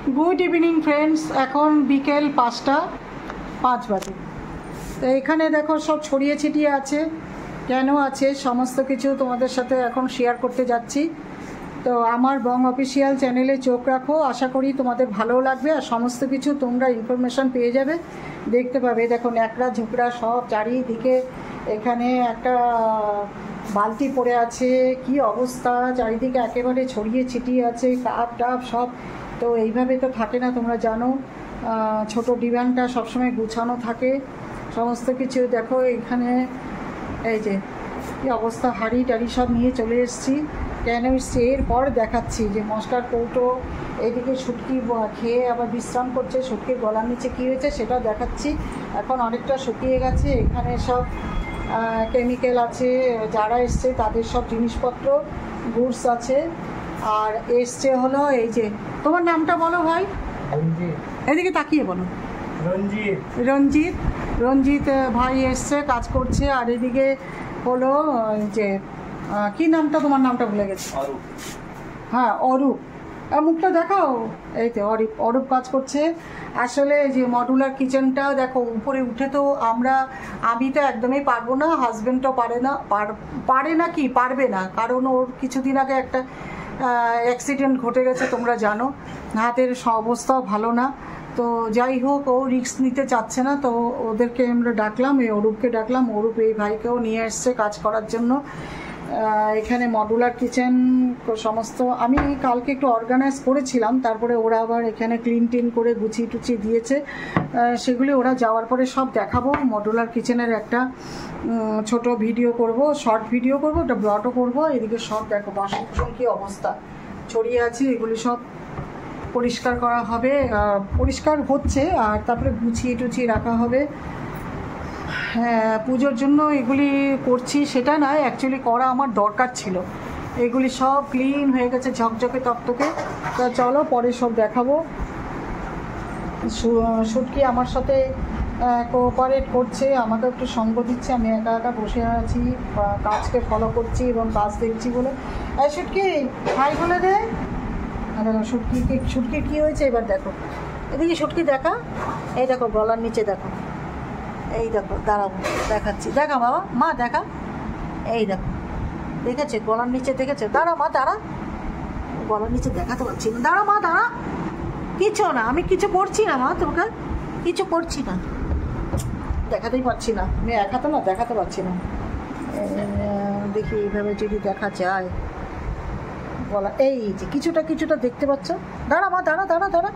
Good evening friends, এখন বিকেল 5:05 বাজে। তো এখানে দেখো সব ছড়িয়ে ছিটিয়ে আছে, কেন আছে সমস্ত কিছু তোমাদের সাথে এখন শেয়ার করতে যাচ্ছি। তো আমার বং অফিসিয়াল চ্যানেলে চোখ রাখো, আশা করি তোমাদের ভালো লাগবে আর সমস্ত কিছু তোমরা ইনফরমেশান পেয়ে যাবে, দেখতে পাবে। দেখো ন্যাকড়া ঝুঁকড়া সব চারিদিকে, এখানে একটা বালতি পড়ে আছে, কি অবস্থা, চারিদিকে একেবারে ছড়িয়ে ছিটিয়ে আছে, কাপ টাপ সব। তো এইভাবে তো থাকে না, তোমরা জানো। ছোট ডিভানটা সবসময় গুছানো থাকে সমস্ত কিছু। দেখো এখানে এই যে কী অবস্থা, হাঁড়ি টাড়ি সব নিয়ে চলে এসেছি। কেন এসছি এরপর দেখাচ্ছি যে মশলার কৌটো, এইদিকে শুটকি খেয়ে আবার বিশ্রাম করছে, শুটকির গলার নিচে কী হয়েছে সেটাও দেখাচ্ছি। এখন অনেকটা শুকিয়ে গেছে, এখানে সব কেমিক্যাল আছে, যারা এসছে তাদের সব জিনিসপত্র গুডস আছে। আর এসছে হলো এই যে, তোমার নামটা বলো ভাই, এদিকে তাকিয়ে বলো। রঞ্জিত ভাই এসছে, কাজ করছে। আর এদিকে হলো যে কি নামটা, তোমার নামটা ভুলে গেছি। হ্যাঁ, অরূপ, মুখটা দেখাও। এই তো অরূপ কাজ করছে। আসলে যে মডুলার কিচেনটা দেখো, উপরে উঠে তো আমি তো একদমই পারবো না, হাজব্যান্ডও পারে না কি পারবে না, কারণ ওর কিছুদিন আগে একটা অ্যাক্সিডেন্ট ঘটে গেছে, তোমরা জানো। হাতের অবস্থাও ভালো না। তো যাই হোক, ও রিস্ক নিতে চাচ্ছে না, তো ওদেরকে আমরা ডাকলাম, এই অরূপকে ডাকলাম। অরূপ এই ভাইকেও নিয়ে এসছে কাজ করার জন্য। এখানে মডুলার কিচেন সমস্ত আমি কালকে একটু অর্গানাইজ করেছিলাম, তারপরে ওরা আবার এখানে ক্লিন টিন করে গুছিয়ে টুচিয়ে দিয়েছে। সেগুলি ওরা যাওয়ার পরে সব দেখাবো। মডুলার কিচেনের একটা ছোট ভিডিও করব, শর্ট ভিডিও করব, একটা ব্লগও করব। এদিকে সব দেখো বাসন কী অবস্থা ছড়িয়ে আছে, এগুলি সব পরিষ্কার করা হবে, পরিষ্কার হচ্ছে, আর তারপরে গুছিয়ে টুছিয়ে রাখা হবে। হ্যাঁ, পুজোর জন্য এগুলি করছি সেটা নয়, অ্যাকচুয়ালি করা আমার দরকার ছিল। এগুলি সব ক্লিন হয়ে গেছে, ঝকঝকে তকতকে। তা চলো পরে সব দেখাবো। শুটকি আমার সাথে কোঅপারেট করছে, আমাকে একটু সঙ্গ দিচ্ছে। আমি একা একা বসে আছি, কাজকে ফলো করছি এবং কাজ দেখছি বলে। শুটকি হাই বলে দে। দেখো শুটকির কী হয়েছে এবার দেখো। এদিকে শুটকি দেখা, এই দেখো গলার নিচে দেখো, এই দেখো, দাঁড়াবো দেখাচ্ছি, দেখা বাবা, মা দেখা, এই দেখো দেখেছে গলার নিচে, দেখেছে? দাঁড়া মা, দাঁড়া, গলার নিচে দেখাতে পারছি না, দাঁড়া মা, দাঁড়া। কিছু না, আমি কিছু করছি না মা, তোমাকে কিছু করছি না, দেখাতেই পারছি না, আমি এক হাতে না দেখাতে পারছি না। দেখি এইভাবে যদি দেখা যায় গলা, এই যে কিছুটা দেখতে পাচ্ছ, দাঁড়া মা, দাঁড়া দাঁড়া দাঁড়া,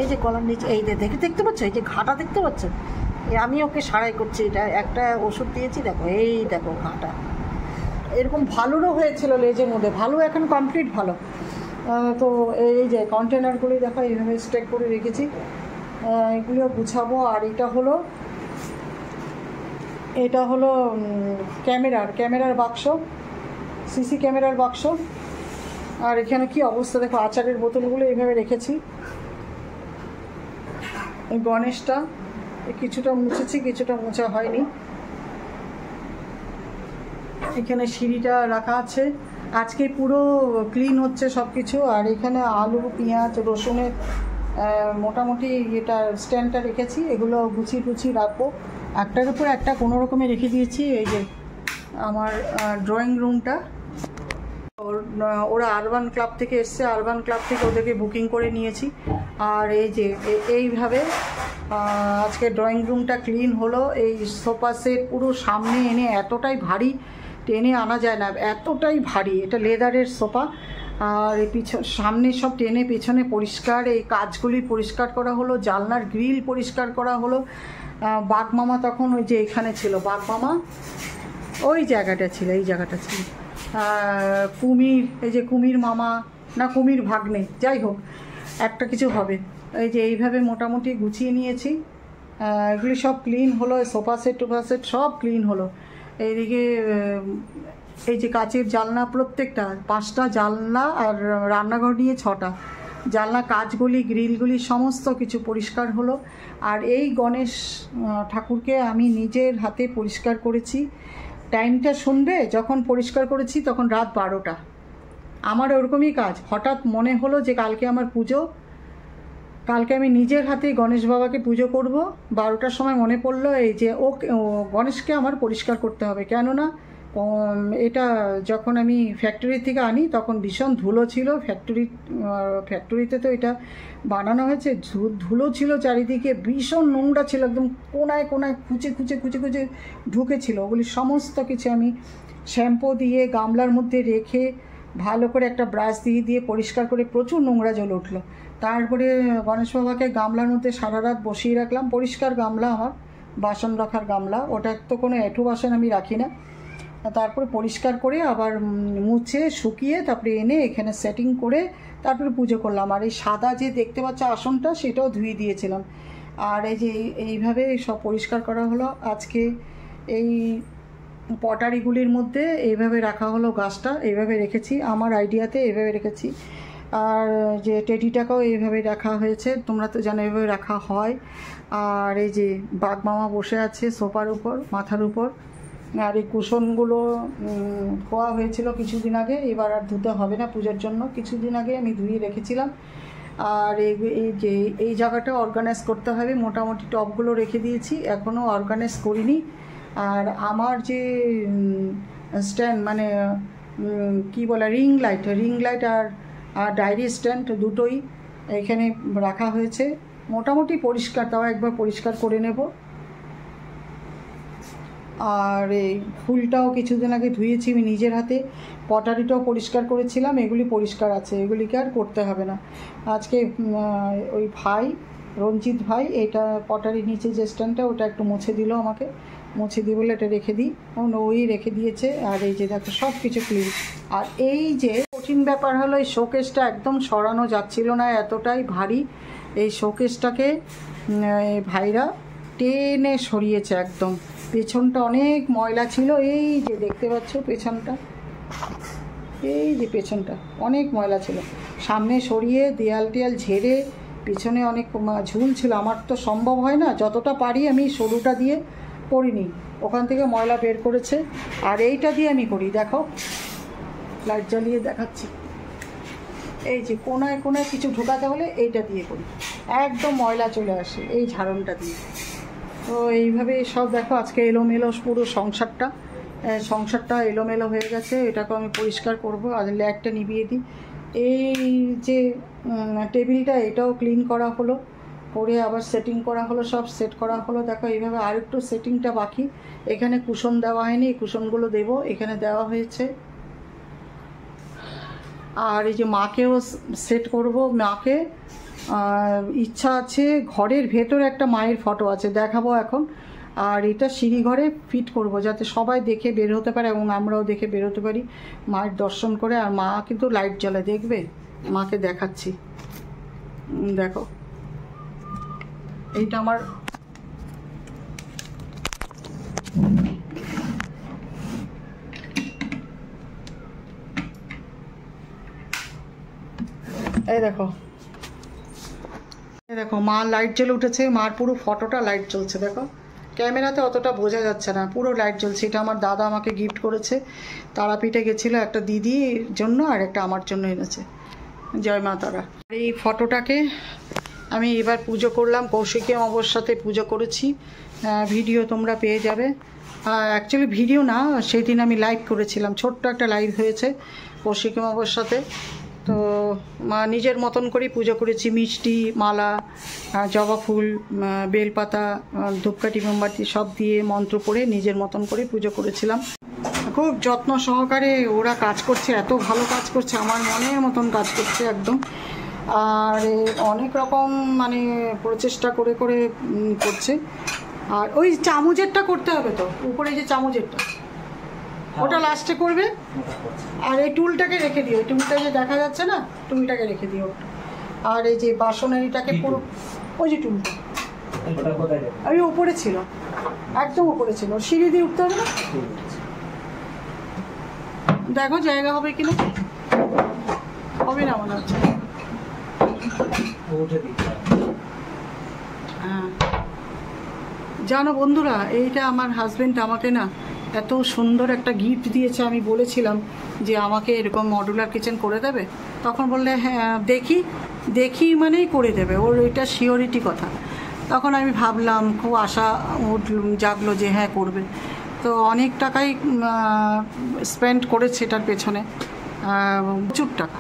এই যে গলার নিচে, এই দেখতে পাচ্ছ, এই যে ঘাটা দেখতে পাচ্ছ? আমি ওকে সারাই করছি, এটা একটা ওষুধ দিয়েছি, দেখো এই দেখো ঘাটা। এরকম ভালোরও হয়েছিল লেজের মধ্যে, ভালো এখন কমপ্লিট ভালো। তো এই যে কন্টেনারগুলি দেখো এইভাবে স্টেক করে রেখেছি, এগুলিও গুছাবো। আর এটা হলো ক্যামেরার বাক্স, সিসি ক্যামেরার বাক্স। আর এখানে কি অবস্থা দেখো, আচারের বোতলগুলো এইভাবে রেখেছি। এই গণেশটা কিছুটা মুছেছি, কিছুটা মোছা হয়নি। এখানে সিঁড়িটা রাখা আছে, আজকে পুরো ক্লিন হচ্ছে সব কিছু। আর এখানে আলু, পেঁয়াজ, রসুনের মোটামুটি এটা স্ট্যান্ডটা রেখেছি, এগুলো গুছিয়ে রাখবো। একটার উপর একটা কোনো রকমে রেখে দিয়েছি। এই যে আমার ড্রয়িং রুমটা, ওরা আরবান ক্লাব থেকে এসছে, আরবান ক্লাব থেকে ওদেরকে বুকিং করে নিয়েছি। আর এই যে এইভাবে আজকে ড্রয়িং রুমটা ক্লিন হলো। এই সোফা সেট পুরো সামনে এনে, এতটাই ভারী, টেনে আনা যায় না, এতটাই ভারী, এটা লেদারের সোফা। আর এই সামনে সব টেনে পেছনে পরিষ্কার, এই কাজগুলি পরিষ্কার করা হলো, জানলার গ্রিল পরিষ্কার করা হলো। বাঘমামা তখন ওই যে এখানে ছিল, বাঘমামা ওই জায়গাটা ছিল, এই জায়গাটা ছিল। কুমির, এই যে কুমির মামা না কুমির ভাগ্নে, যাই হোক একটা কিছু হবে। এই যে এইভাবে মোটামুটি গুছিয়ে নিয়েছি, এগুলি সব ক্লিন হলো। সোফা সেট সব ক্লিন হলো। এইদিকে এই যে কাচের জানলা, প্রত্যেকটা 5টা জানলা, আর রান্নাঘর নিয়ে 6টা জানলা, কাচগুলি, গ্রিলগুলি সমস্ত কিছু পরিষ্কার হলো। আর এই গণেশ ঠাকুরকে আমি নিজের হাতে পরিষ্কার করেছি। টাইমটা শুনবে, যখন পরিষ্কার করেছি তখন রাত 12টা। আমার ওরকমই কাজ, হঠাৎ মনে হলো যে কালকে আমার পুজো, কালকে আমি নিজের হাতে গণেশ বাবাকে পুজো করব। 12টার সময় মনে পড়লো এই যে গণেশকে আমার পরিষ্কার করতে হবে, কেননা এটা যখন আমি ফ্যাক্টরি থেকে আনি তখন ভীষণ ধুলো ছিল। ফ্যাক্টরিতে তো এটা বানানো হয়েছে, ধুলো ছিল চারিদিকে, ভীষণ নোংরা ছিল, একদম কোনায় কোনায় খুঁচে খুঁচে খুঁচে খুঁচে ঢুকেছিল। ওগুলি সমস্ত কিছু আমি শ্যাম্পু দিয়ে গামলার মধ্যে রেখে ভালো করে একটা ব্রাশ দিয়ে পরিষ্কার করে, প্রচুর নোংরা জল উঠলো। তারপরে গণেশ বাবাকে গামলার মধ্যে সারা রাত বসিয়ে রাখলাম। পরিষ্কার গামলা আমার, বাসন রাখার গামলা, ওটা তো কোনো এঁঠো বাসন আমি রাখি না। তারপরে পরিষ্কার করে আবার মুছে শুকিয়ে তারপরে এনে এখানে সেটিং করে তারপরে পুজো করলাম। আর এই সাদা যে দেখতে পাচ্ছ আসনটা, সেটাও ধুয়ে দিয়েছিলাম। আর এই যে এইভাবে সব পরিষ্কার করা হলো। আজকে এই পটারিগুলির মধ্যে এইভাবে রাখা হলো, গাছটা এইভাবে রেখেছি, আমার আইডিয়াতে এইভাবে রেখেছি। আর যে টেডিটাকেও এইভাবে রাখা হয়েছে, তোমরা তো জানো এইভাবে রাখা হয়। আর এই যে বাঘ মামা বসে আছে সোফার উপর, মাথার উপর। আর এই কুশনগুলো ধোয়া হয়েছিল কিছুদিন আগে, এবার আর ধুতে হবে না পুজোর জন্য, কিছুদিন আগে আমি ধুয়ে রেখেছিলাম। আর এই জায়গাটা অর্গানাইজ করতে হবে, মোটামুটি টপগুলো রেখে দিয়েছি, এখনও অর্গানাইজ করিনি। আর আমার যে স্ট্যান্ড মানে কি বলে রিং লাইট আর ডায়েরি স্ট্যান্ড দুটোই এখানে রাখা হয়েছে। মোটামুটি পরিষ্কার, তাও একবার পরিষ্কার করে নেব। আর এই ফুলটাও কিছুদিন আগে ধুয়েছি আমি নিজের হাতে, পটারিটাও পরিষ্কার করেছিলাম, এগুলি পরিষ্কার আছে, এগুলিকে আর করতে হবে না। আজকে ওই ভাই রঞ্জিত ভাই এটা পটারির নিচে যে স্ট্যান্ডটা, ওটা একটু মুছে দিল আমাকে, মুছে দিয়ে বলে এটা রেখে দিই, ওই রেখে দিয়েছে। আর এই যে দেখো সব কিছু ক্লিন। আর এই যে কঠিন ব্যাপার হলো, এই শোকেসটা একদম সরানো যাচ্ছিল না, এতটাই ভারী। এই শোকেসটাকে ভাইরা টেনে সরিয়েছে একদম। পেছনটা অনেক ময়লা ছিল, এই যে দেখতে পাচ্ছ পেছনটা, এই যে পেছনটা অনেক ময়লা ছিল। সামনে সরিয়ে দেয়াল টেয়াল ঝেড়ে, পেছনে অনেক ঝুল ছিল। আমার তো সম্ভব হয় না, যতটা পারি আমি সরুটা দিয়ে করিনি, ওখান থেকে ময়লা বের করেছে। আর এইটা দিয়ে আমি করি, দেখো লাইট জ্বালিয়ে দেখাচ্ছি। এই যে কোনায় কোনায় কিছু ঢোকাতে হলে এইটা দিয়ে করি, একদম ময়লা চলে আসে এই ঝাড়নটা দিয়ে। তো এইভাবে সব দেখো আজকে এলোমেলো পুরো সংসারটা এলোমেলো হয়ে গেছে। এটাকে আমি পরিষ্কার করব। আর লাইটটা নিভিয়ে দিই। এই যে টেবিলটা, এটাও ক্লিন করা হলো, করে আবার সেটিং করা হলো, সব সেট করা হলো। দেখো এইভাবে আর একটু সেটিংটা বাকি। এখানে কুশন দেওয়া হয়নি, এই কুশনগুলো দেবো, এখানে দেওয়া হয়েছে। আর এই যে মাকেও সেট করব। মাকে ইচ্ছা আছে, ঘরের ভেতরে একটা মায়ের ফটো আছে, দেখাবো এখন। আর এটা সিঁড়ি ঘরে ফিট করব, যাতে সবাই দেখে বের হতে পারে এবং আমরাও দেখে বের হতে পারি, মায়ের দর্শন করে। আর মা কিন্তু লাইট জ্বালায়, দেখবে, মাকে দেখাচ্ছি। দেখো এইটা আমার এই দেখো মা লাইট জ্বলে উঠেছে, মার পুরো ফটোটা লাইট জ্বলছে। দেখো ক্যামেরাতে অতটা বোঝা যাচ্ছে না, পুরো লাইট জ্বলছে। এটা আমার দাদা আমাকে গিফট করেছে, তারাপীঠে গেছিলো, একটা দিদির জন্য আর একটা আমার জন্য এনেছে। জয় মা তারা। এই ফটোটাকে আমি এবার পুজো করলাম, কৌশিকী অমাবস্যার সাথে পুজো করেছি। ভিডিও তোমরা পেয়ে যাবে। অ্যাকচুয়ালি ভিডিও না, সেই দিন আমি লাইভ করেছিলাম, ছোট্ট একটা লাইভ হয়েছে কৌশিকী অমাবস্যার সাথে। তো মা নিজের মতন করেই পুজো করেছি, মিষ্টি, মালা, জবা ফুল, বেলপাতা, ধূপকাঠি, মোমবাতি সব দিয়ে মন্ত্র পড়ে নিজের মতন করে পুজো করেছিলাম। খুব যত্ন সহকারে ওরা কাজ করছে, এত ভালো কাজ করছে, আমার মনের মতন কাজ করছে একদম। আর অনেক রকম মানে প্রচেষ্টা করে করে করছে। আর ওই চামচেরটা করতে হবে তো, উপরে যে চামচেরটা, ওটা লাস্টে করবে। আর এই টুলটাকে রেখে দিও, টুলটা যে দেখা যাচ্ছে না, টুলটাকে রেখে দিও। আর এই যে বাসনের এটাকে পুরো, ওই যে টুলটা আমি উপরে ছিল, একদম উপরে ছিল, সিঁড়ি দিয়ে উঠতে হবে না। দেখো জায়গা হবে কিনা, হবে না মনে হচ্ছে। হ্যাঁ জানো বন্ধুরা, এইটা আমার হাজবেন্ড আমাকে না এত সুন্দর একটা গিফট দিয়েছে। আমি বলেছিলাম যে আমাকে এরকম মডুলার কিচেন করে দেবে, তখন বললে হ্যাঁ দেখি দেখি মানেই করে দেবে, ওর এটা শিওরিটি কথা। তখন আমি ভাবলাম, খুব আশা জাগলো যে হ্যাঁ করবে। তো অনেক টাকাই স্পেন্ড করেছে এটার পেছনে, প্রচুর টাকা,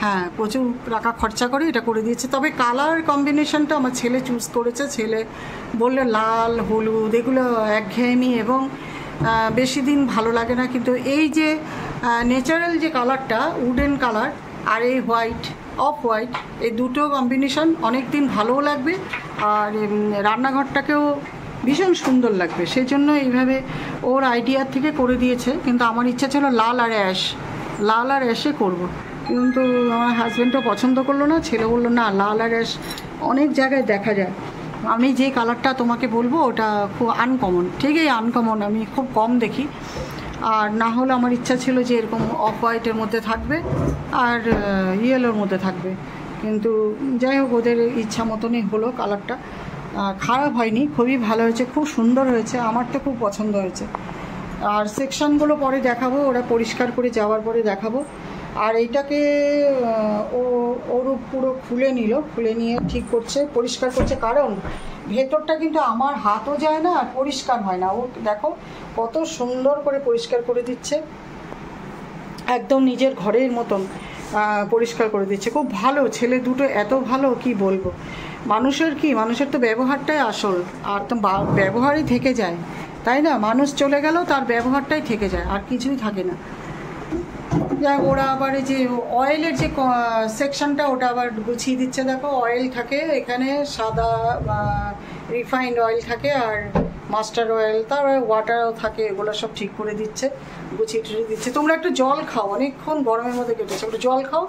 হ্যাঁ প্রচুর টাকা খরচা করে এটা করে দিয়েছে। তবে কালার কম্বিনেশনটা আমার ছেলে চুজ করেছে। ছেলে বললে লাল হলুদ এগুলো একঘেয়েমি এবং বেশি দিন ভালো লাগে না, কিন্তু এই যে ন্যাচারাল যে কালারটা উডেন কালার আর এই হোয়াইট অফ হোয়াইট, এই দুটো কম্বিনেশন অনেক দিন ভালোও লাগবে আর রান্নাঘরটাকেও ভীষণ সুন্দর লাগবে। সেই জন্য এইভাবে ওর আইডিয়ার থেকে করে দিয়েছে। কিন্তু আমার ইচ্ছা ছিল লাল আর অ্যাশে করব, কিন্তু আমার হাজব্যান্ডও পছন্দ করলো না। ছেলে বললো না, লাল আর অ্যাশ অনেক জায়গায় দেখা যায়, আমি যে কালারটা তোমাকে বলবো ওটা খুব আনকমন। ঠিকই আনকমন, আমি খুব কম দেখি। আর না হলে আমার ইচ্ছা ছিল যে এরকম অফ হোয়াইটের মধ্যে থাকবে আর ইয়েলোর মধ্যে থাকবে, কিন্তু যাই হোক ওদের ইচ্ছা মতনই হলো। কালারটা খারাপ হয়নি, খুবই ভালো হয়েছে, খুব সুন্দর হয়েছে, আমার তো খুব পছন্দ হয়েছে। আর সেকশানগুলো পরে দেখাবো, ওরা পরিষ্কার করে যাওয়ার পরে দেখাবো। আর এইটাকে ওর পুরো খুলে নিয়ে ঠিক করছে, পরিষ্কার করছে, কারণ ভেতরটা কিন্তু আমার হাতও যায় না আর পরিষ্কার হয় না। ও দেখো কত সুন্দর করে পরিষ্কার করে দিচ্ছে, একদম নিজের ঘরের মতন পরিষ্কার করে দিচ্ছে। খুব ভালো, ছেলে দুটো এত ভালো কি বলবো। মানুষের তো ব্যবহারটাই আসল, আর তো ব্যবহারই থেকে যায়, তাই না? মানুষ চলে গেলেও তার ব্যবহারটাই থেকে যায়, আর কিছুই থাকে না। যাই ওরা আবার এই যে অয়েলের যে সেকশনটা ওটা আবার গুছিয়ে দিচ্ছে। দেখো অয়েল থাকে এখানে, সাদা রিফাইন্ড অয়েল থাকে আর মাস্টার অয়েল, তারপরে ওয়াটারও থাকে, এগুলো সব ঠিক করে দিচ্ছে, গুছিয়ে টুছিয়ে দিচ্ছে। তোমরা একটু জল খাও, অনেকক্ষণ গরমের মধ্যে কেটেছে, একটু জল খাও।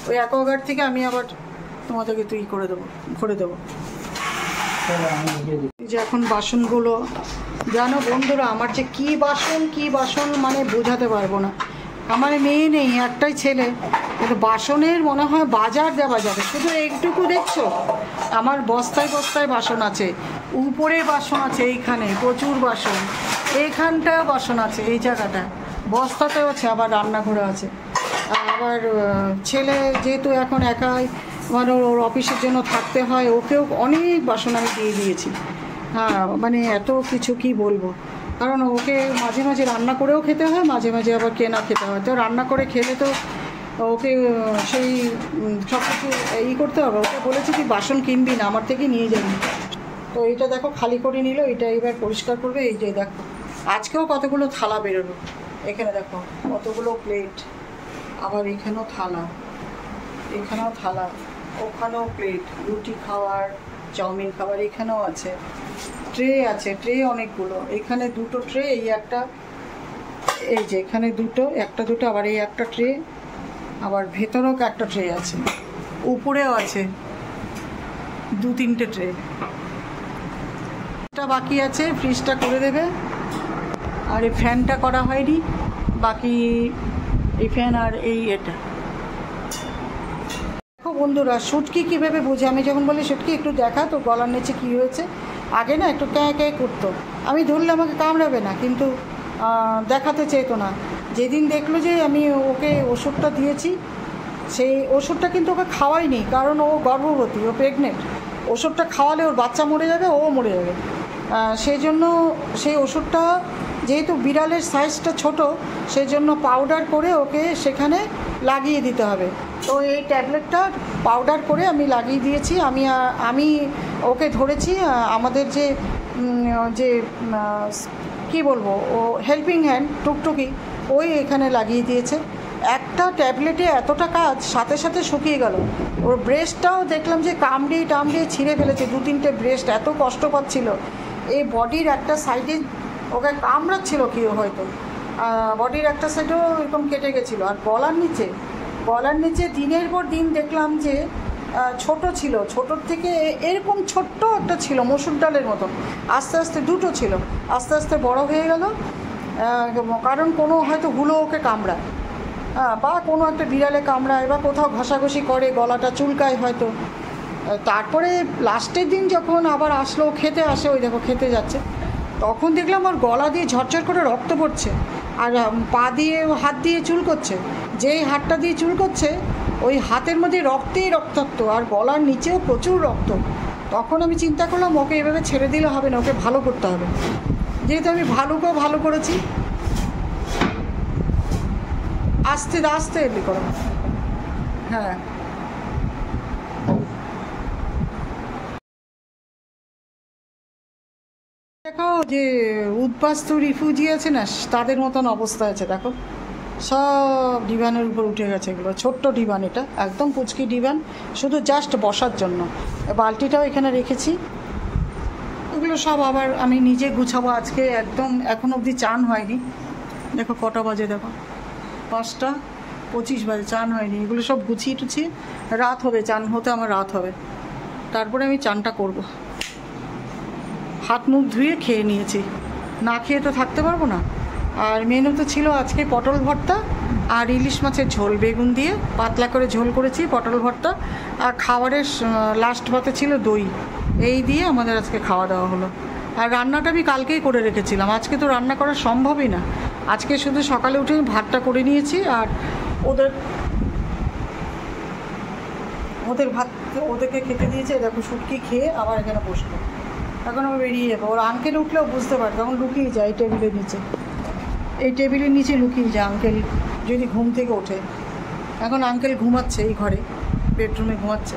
ওই অ্যাকোয়াগার্ড থেকে আমি আবার তোমাদেরকে তুই করে দেবো, ভরে দেবো। যে এখন বাসনগুলো, জানো বন্ধুরা আমার যে কি বাসন মানে বোঝাতে পারবো না। আমার মেয়ে নেই, একটাই ছেলে, কিন্তু বাসনের মনে হয় বাজার দেওয়া যাবে। শুধু এইটুকু দেখছো, আমার বস্তায় বাসন আছে, উপরে বাসন আছে, এইখানে প্রচুর বাসন, এইখানটা বাসন আছে, এই জায়গাটা বস্তাতেও আছে, আবার রান্নাঘরে আছে। আবার ছেলে যেহেতু এখন একাই, মানে ওর অফিসের জন্য থাকতে হয়, ওকেও অনেক বাসন আমি দিয়ে দিয়েছি। হ্যাঁ মানে এত কিছু কি বলবো, কারণ ওকে মাঝে মাঝে রান্না করেও খেতে হয়, মাঝে মাঝে আবার কেনা খেতে হয়। তো রান্না করে খেলে তো ওকে সেই সব কিছু করতে হবে। ওকে বলেছি কি বাসন কিনবি না, আমার থেকে নিয়ে যাবি। তো এটা দেখো খালি করে নিল, এটা এবার পরিষ্কার করবে। এই যে দেখো আজকেও কতগুলো থালা বেরোলো, এখানে দেখো কতগুলো প্লেট, আবার এখানেও থালা, ওখানেও প্লেট, রুটি খাওয়ার, চাউমিন খাবার, এখানেও আছে, ট্রে আছে, ট্রে অনেকগুলো, এখানে দুটো ট্রে, এই একটা, এই যে এখানে দুটো, আবার এই একটা ট্রে, আবার ভেতরেও একটা ট্রে আছে, উপরেও আছে 2-3টে ট্রে। এটা বাকি আছে, ফ্রিজটা করে দেবে। আর এই ফ্যানটা করা হয়নি, বাকি এই ফ্যান আর এটা। দেখো বন্ধুরা শুটকি কীভাবে বোঝে, আমি যখন বলি শুটকি একটু দেখা তো গলার নিচে কী হয়েছে, আগে না একটু ক্যাঁ করতো, আমি ধরলে আমাকে কামড়াবে না, কিন্তু দেখাতে চেয়েতো না। যেদিন দেখলো যে আমি ওকে ওষুধটা দিয়েছি, সেই ওষুধটা কিন্তু ওকে খাওয়াইনি, কারণ ও গর্ভবতী, ও প্রেগনেন্ট। ওষুধটা খাওয়ালে ওর বাচ্চা মরে যাবে, ও মরে যাবে। সেই জন্য সেই ওষুধটা, যেহেতু বিড়ালের সাইজটা ছোট, সেই জন্য পাউডার করে ওকে সেখানে লাগিয়ে দিতে হবে। তো এই ট্যাবলেটটা পাউডার করে আমি লাগিয়ে দিয়েছি। আমি ওকে ধরেছি, আমাদের যে কি বলবো, ও হেল্পিং হ্যান্ড টুকটুকি, ওই এখানে লাগিয়ে দিয়েছে। একটা ট্যাবলেটে এতটা কাজ, সাথে সাথে শুকিয়ে গেল। ওর ব্রেস্টটাও দেখলাম যে টামড়িয়ে ছিঁড়ে ফেলেছে, 2-3টে ব্রেস্ট, এত কষ্ট পাচ্ছিল। এই বডির একটা সাইডে ওকে কামড়াচ্ছিল কি হয়তো, বডির একটা সাইডেও এরকম কেটে গেছিলো। আর গলার নিচে দিনের পর দিন দেখলাম যে ছোট ছিল, ছোটোর থেকে এরকম ছোট্ট একটা ছিল মসুর ডালের মতন, আস্তে আস্তে দুটো ছিল, আস্তে আস্তে বড় হয়ে গেল। কারণ কোনো হয়তো হুলো ওকে কামড়ায়, বা কোনো একটা বিড়ালে কামড়ায়, বা কোথাও ঘষাঘষি করে, গলাটা চুলকায় হয়তো। তারপরে লাস্টের দিন যখন আবার আসলো, খেতে আসে, ওই দেখো খেতে যাচ্ছে, তখন দেখলাম ওর গলা দিয়ে ঝরঝর করে রক্ত পড়ছে, আর পা দিয়ে হাত দিয়ে চুল করছে। যেই হাতটা দিয়ে চুল করছে ওই হাতের মধ্যে রক্তেই রক্তাক্ত, আর গলার নিচেও প্রচুর রক্ত। তখন আমি চিন্তা করলাম ওকে এভাবে ছেড়ে দিলে হবে না, ওকে ভালো করতে হবে। যেহেতু আমি ভালুকেও ভালো করেছি, আস্তে আস্তে এলি করো। হ্যাঁ, দেখো যে উদ্বাস্তু রিফিউজি আছে না, তাদের মতন অবস্থা আছে। দেখো সব ডিভানের উপর উঠে গেছে, এগুলো ছোট্ট ডিভান, এটা একদম পুচকি ডিভান, শুধু জাস্ট বসার জন্য। বালতিটাও এখানে রেখেছি, এগুলো সব আবার আমি নিজে গুছাবো আজকে। একদম এখন অবধি চান হয়নি। দেখো কটা বাজে, দেখো 5:25 বাজে, চান হয়নি। এগুলো সব গুছিয়ে টুছিয়ে রাত হবে, চান হতে আমার রাত হবে। তারপরে আমি চানটা করব। হাত মুখ ধুয়ে খেয়ে নিয়েছি, না খেয়ে তো থাকতে পারবো না। আর মেনুতে ছিল আজকে পটল ভর্তা আর ইলিশ মাছের ঝোল, বেগুন দিয়ে পাতলা করে ঝোল করেছি, পটল ভর্তা। আর খাবারের লাস্ট ভাতে ছিল দই। এই দিয়ে আমাদের আজকে খাওয়া দাওয়া হলো। আর রান্নাটা আমি কালকেই করে রেখেছিলাম, আজকে তো রান্না করা সম্ভবই না। আজকে শুধু সকালে উঠে আমি ভাতটা করে নিয়েছি, আর ওদেরকে খেতে দিয়েছে। দেখো শুটকি খেয়ে আবার এখানে বসলো, এখন আমি বেরিয়ে যাবো। ওর আঙ্কেল উঠলেও বুঝতে পারে, তখন লুকিয়ে যায় এই টেবিলের নিচে, এই টেবিলের নিচে লুকিয়ে যায় আঙ্কেল যদি ঘুম থেকে ওঠে। এখন আঙ্কেল ঘুমাচ্ছে এই ঘরে, বেডরুমে ঘুমাচ্ছে।